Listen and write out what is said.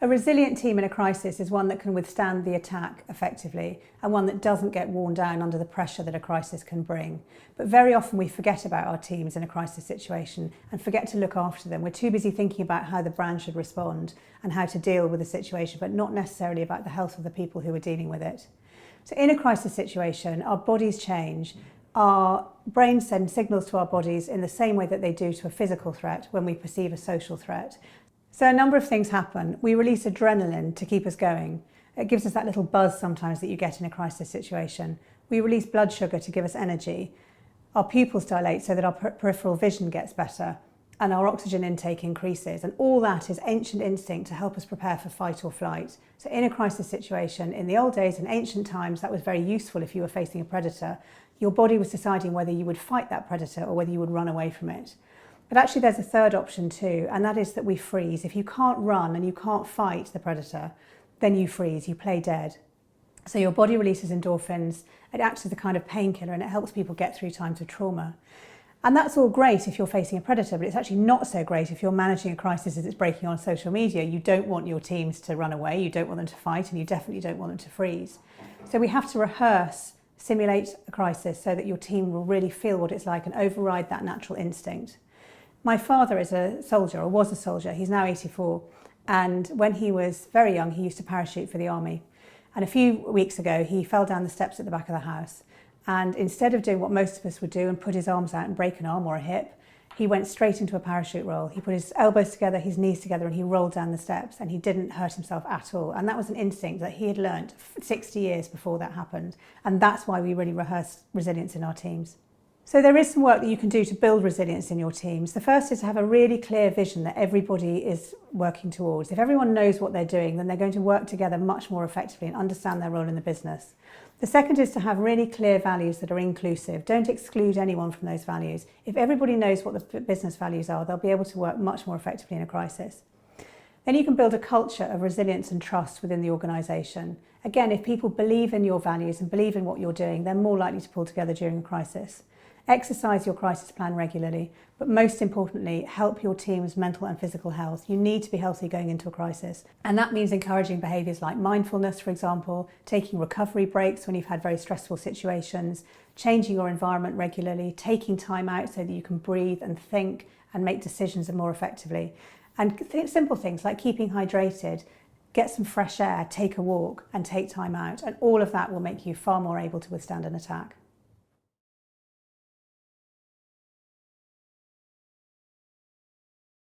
A resilient team in a crisis is one that can withstand the attack effectively and one that doesn't get worn down under the pressure that a crisis can bring. But very often we forget about our teams in a crisis situation and forget to look after them. We're too busy thinking about how the brand should respond and how to deal with the situation, but not necessarily about the health of the people who are dealing with it. So in a crisis situation, our bodies change. Our brains send signals to our bodies in the same way that they do to a physical threat when we perceive a social threat. So a number of things happen. We release adrenaline to keep us going. It gives us that little buzz sometimes that you get in a crisis situation. We release blood sugar to give us energy. Our pupils dilate so that our peripheral vision gets better and our oxygen intake increases. And all that is ancient instinct to help us prepare for fight or flight. So in a crisis situation, in the old days, in ancient times, that was very useful if you were facing a predator. Your body was deciding whether you would fight that predator or whether you would run away from it. But actually there's a third option too, and that is that we freeze. If you can't run and you can't fight the predator, then you freeze, you play dead. So your body releases endorphins, it acts as a kind of painkiller and it helps people get through times of trauma. And that's all great if you're facing a predator, but it's actually not so great if you're managing a crisis as it's breaking on social media. You don't want your teams to run away, you don't want them to fight, and you definitely don't want them to freeze. So we have to rehearse, simulate a crisis so that your team will really feel what it's like and override that natural instinct. My father is a soldier, or was a soldier. He's now 84. And when he was very young, he used to parachute for the army. And a few weeks ago, he fell down the steps at the back of the house. And instead of doing what most of us would do and put his arms out and break an arm or a hip, he went straight into a parachute roll. He put his elbows together, his knees together, and he rolled down the steps. And he didn't hurt himself at all. And that was an instinct that he had learnt 60 years before that happened. And that's why we really rehearse resilience in our teams. So there is some work that you can do to build resilience in your teams. The first is to have a really clear vision that everybody is working towards. If everyone knows what they're doing, then they're going to work together much more effectively and understand their role in the business. The second is to have really clear values that are inclusive. Don't exclude anyone from those values. If everybody knows what the business values are, they'll be able to work much more effectively in a crisis. Then you can build a culture of resilience and trust within the organisation. Again, if people believe in your values and believe in what you're doing, they're more likely to pull together during a crisis. Exercise your crisis plan regularly, but most importantly, help your team's mental and physical health. You need to be healthy going into a crisis. And that means encouraging behaviours like mindfulness, for example, taking recovery breaks when you've had very stressful situations, changing your environment regularly, taking time out so that you can breathe and think and make decisions more effectively. And simple things like keeping hydrated, get some fresh air, take a walk and take time out. And all of that will make you far more able to withstand an attack.